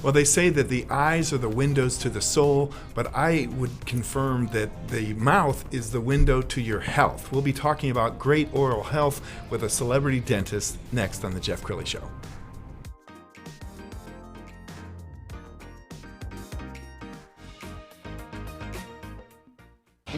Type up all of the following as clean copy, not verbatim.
Well, they say that the eyes are the windows to the soul, but I would confirm that the mouth is the window to your health. We'll be talking about great oral health with a celebrity dentist next on The Jeff Crilley Show.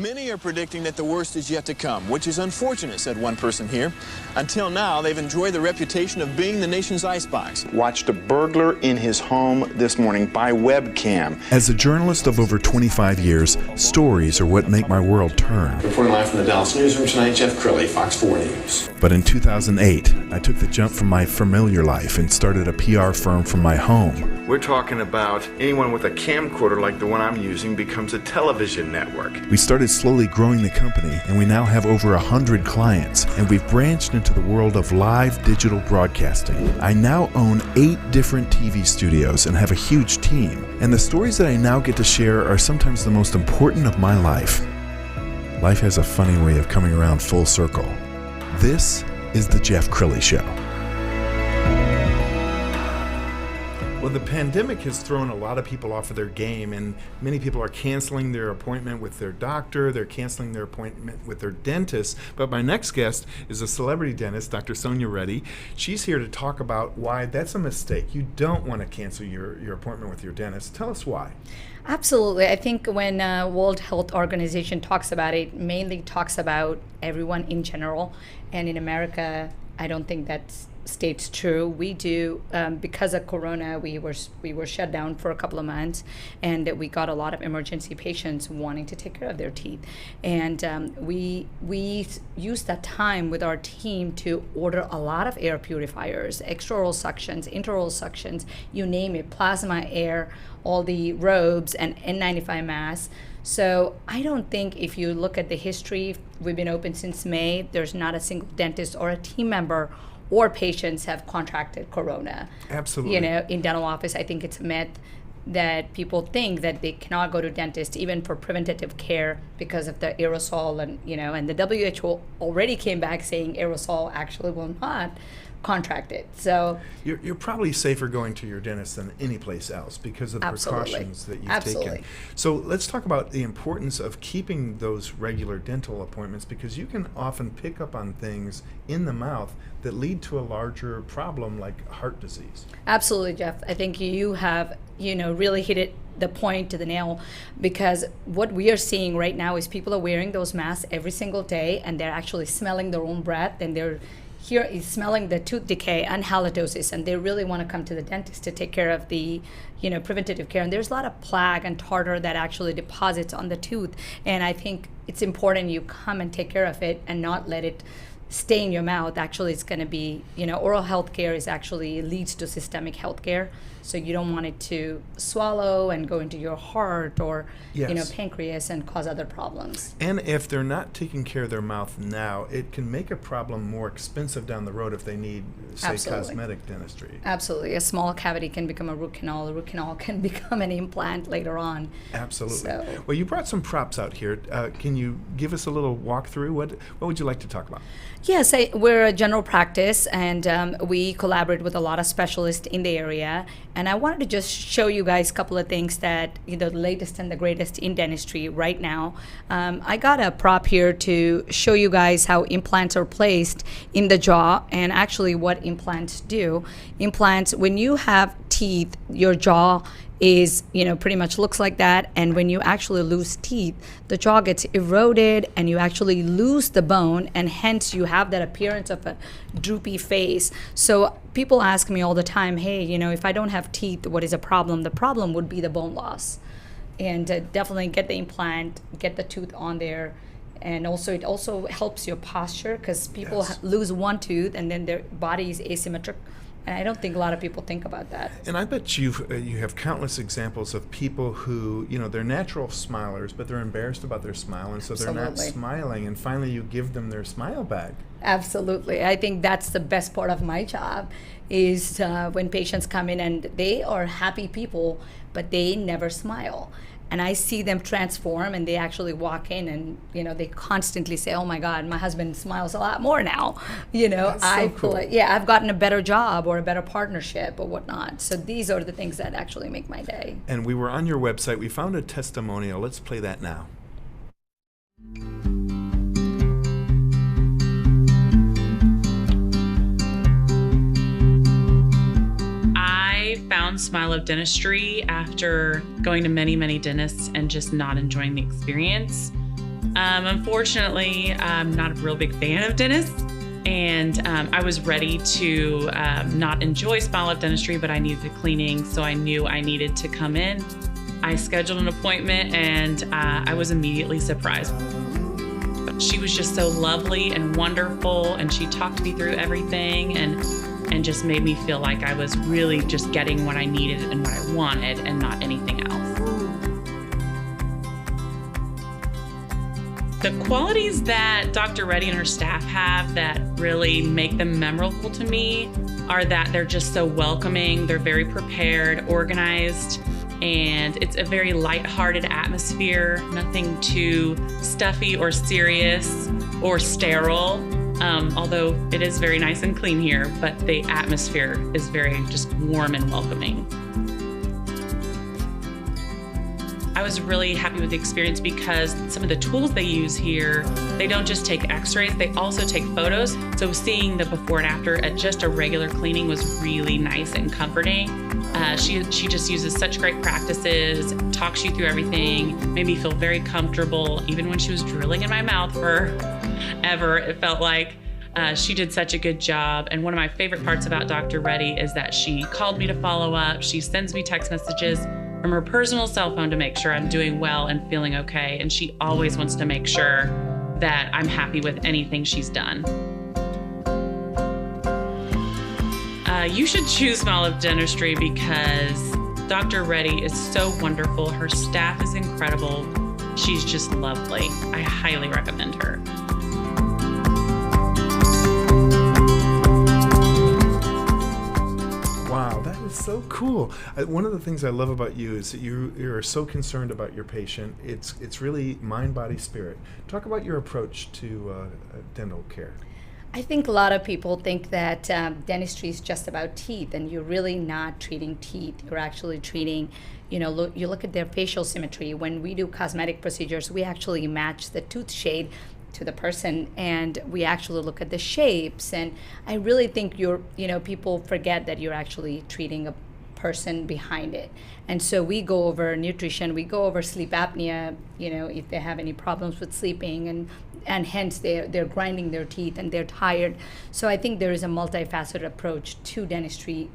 Many are predicting that the worst is yet to come, which is unfortunate, said one person here. Until now, they've enjoyed the reputation of being the nation's icebox. Watched a burglar in his home this morning by webcam. As a journalist of over 25 years, stories are what make my world turn. Reporting live from the Dallas newsroom tonight, Jeff Crilley, Fox 4 News. But in 2008, I took the jump from my familiar life and started a PR firm from my home. We're talking about anyone with a camcorder like the one I'm using becomes a television network. We started slowly growing the company, and we now have over 100 clients, and we've branched into the world of live digital broadcasting. I now own 8 different TV studios and have a huge team, and the stories that I now get to share are sometimes the most important of my life. Life has a funny way of coming around full circle. This is The Jeff Crilley Show. Well, the pandemic has thrown a lot of people off of their game, and many people are canceling their appointment with their doctor, they're canceling their appointment with their dentist. But my next guest is a celebrity dentist, Dr. Sonya Reddy. She's here to talk about why that's a mistake. You don't want to cancel your appointment with your dentist. Tell us why. Absolutely. I think when World Health Organization talks about it, mainly talks about everyone in general. And in America, I don't think that's states true. We do because of Corona. We were shut down for a couple of months, and we got a lot of emergency patients wanting to take care of their teeth. And we used that time with our team to order a lot of air purifiers, extraoral suctions, intraoral suctions, you name it, plasma air, all the robes, and N95 masks. So I don't think, if you look at the history, we've been open since May, there's not a single dentist or a team member or patients have contracted Corona. Absolutely. You know, in dental office, I think it's a myth that people think that they cannot go to dentist even for preventative care because of the aerosol, and and the WHO already came back saying aerosol actually will not contract it. So you're probably safer going to your dentist than any place else because of the precautions that you've taken. So let's talk about the importance of keeping those regular dental appointments, because you can often pick up on things in the mouth that lead to a larger problem like heart disease. Absolutely, Jeff. I think you have really hit it the point to the nail, because what we are seeing right now is people are wearing those masks every single day, and they're actually smelling their own breath, and they're here is smelling the tooth decay and halitosis, and they really want to come to the dentist to take care of the preventative care. And there's a lot of plaque and tartar that actually deposits on the tooth, and I think it's important you come and take care of it and not let it stay in your mouth. Actually, it's going to be, oral health care is actually leads to systemic health care. So you don't want it to swallow and go into your heart or, pancreas and cause other problems. And if they're not taking care of their mouth now, it can make a problem more expensive down the road if they need, say, cosmetic dentistry. Absolutely. A small cavity can become a root canal. A root canal can become an implant later on. Absolutely. So. Well, you brought some props out here. Can you give us a little walkthrough? What would you like to talk about? Yes, we're a general practice, and we collaborate with a lot of specialists in the area. And I wanted to just show you guys a couple of things that, the latest and the greatest in dentistry right now. I got a prop here to show you guys how implants are placed in the jaw and actually what implants do. Implants, when you have teeth, your jaw is, pretty much looks like that. And when you actually lose teeth, the jaw gets eroded and you actually lose the bone, and hence you have that appearance of a droopy face. So people ask me all the time, hey, if I don't have teeth, what is a problem? The problem would be the bone loss. And definitely get the implant, get the tooth on there. And also, it also helps your posture, because people lose one tooth and then their body is asymmetric. And I don't think a lot of people think about that. And I bet you have countless examples of people who, they're natural smilers, but they're embarrassed about their smile, and so they're not smiling, and finally you give them their smile back. Absolutely. I think that's the best part of my job, is when patients come in and they are happy people, but they never smile. and I see them transform, and they actually walk in and, they constantly say, oh my God, my husband smiles a lot more now. That's so I cool. feel like, I've gotten a better job or a better partnership or whatnot. So these are the things that actually make my day. And we were on your website. We found a testimonial. Let's play that now. I found SmileUp Dentistry after going to many, many dentists and just not enjoying the experience. Unfortunately, I'm not a real big fan of dentists, and I was ready to not enjoy SmileUp Dentistry, but I needed cleaning, so I knew I needed to come in. I scheduled an appointment, and I was immediately surprised. She was just so lovely and wonderful, and she talked me through everything and just made me feel like I was really just getting what I needed and what I wanted and not anything else. The qualities that Dr. Reddy and her staff have that really make them memorable to me are that they're just so welcoming, they're very prepared, organized, and it's a very lighthearted atmosphere, nothing too stuffy or serious or sterile. Although it is very nice and clean here, but the atmosphere is very just warm and welcoming. I was really happy with the experience because some of the tools they use here, they don't just take x-rays, they also take photos. So seeing the before and after at just a regular cleaning was really nice and comforting. She just uses such great practices, talks you through everything, made me feel very comfortable. Even when she was drilling in my mouth forever, it felt like she did such a good job. And one of my favorite parts about Dr. Reddy is that she called me to follow up. She sends me text messages from her personal cell phone to make sure I'm doing well and feeling okay. And she always wants to make sure that I'm happy with anything she's done. You should choose SmileUp Dentistry because Dr. Reddy is so wonderful. Her staff is incredible. She's just lovely. I highly recommend her. Wow, that is so cool. One of the things I love about you is that you're so concerned about your patient. It's really mind, body, spirit. Talk about your approach to dental care. I think a lot of people think that dentistry is just about teeth, and you're really not treating teeth. You're actually treating, you look at their facial symmetry. When we do cosmetic procedures, we actually match the tooth shade to the person, and we actually look at the shapes. And I really think people forget that you're actually treating a person behind it. And so we go over nutrition, we go over sleep apnea, if they have any problems with sleeping, and hence they're grinding their teeth and they're tired. So I think there is a multifaceted approach to dentistry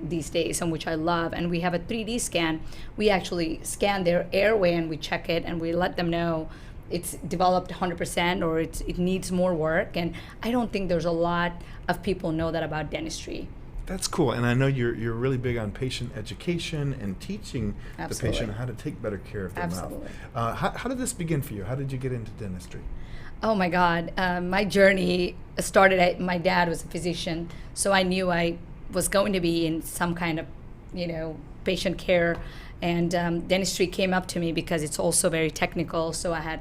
these days, and which I love. And we have a 3D scan. We actually scan their airway and we check it, and we let them know it's developed 100% or it needs more work. And I don't think there's a lot of people know that about dentistry. That's cool, and I know you're really big on patient education and teaching Absolutely. the patient how to take better care of their Absolutely. mouth. How did this begin for you? How did you get into dentistry? Oh my God, my journey started my dad was a physician, so I knew I was going to be in some kind of, patient care, and dentistry came up to me because it's also very technical. So I had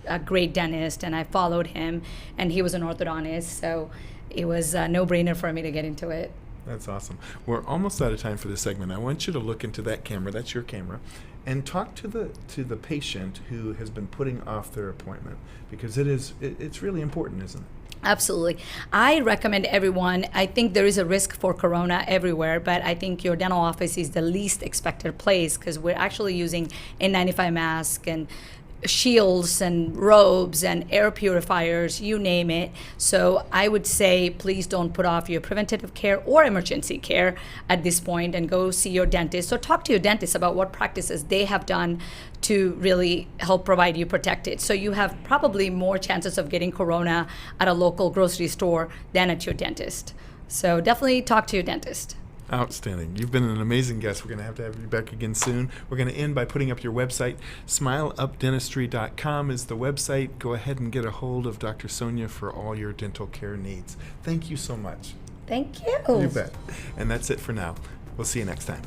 a great dentist, and I followed him, and he was an orthodontist, so it was a no-brainer for me to get into it. That's awesome. We're almost out of time for this segment. I want you to look into that camera. That's your camera. And talk to the patient who has been putting off their appointment, because it's really important, isn't it? Absolutely. I recommend everyone. I think there is a risk for corona everywhere, but I think your dental office is the least expected place because we're actually using N95 mask and shields and robes and air purifiers, you name it. So I would say please don't put off your preventative care or emergency care at this point and go see your dentist. So talk to your dentist about what practices they have done to really help provide you protected. So you have probably more chances of getting corona at a local grocery store than at your dentist. So definitely talk to your dentist. Outstanding. You've been an amazing guest. We're going to have you back again soon. We're going to end by putting up your website. SmileUpDentistry.com is the website. Go ahead and get a hold of Dr. Sonya for all your dental care needs. Thank you so much. Thank you. You bet. And that's it for now. We'll see you next time.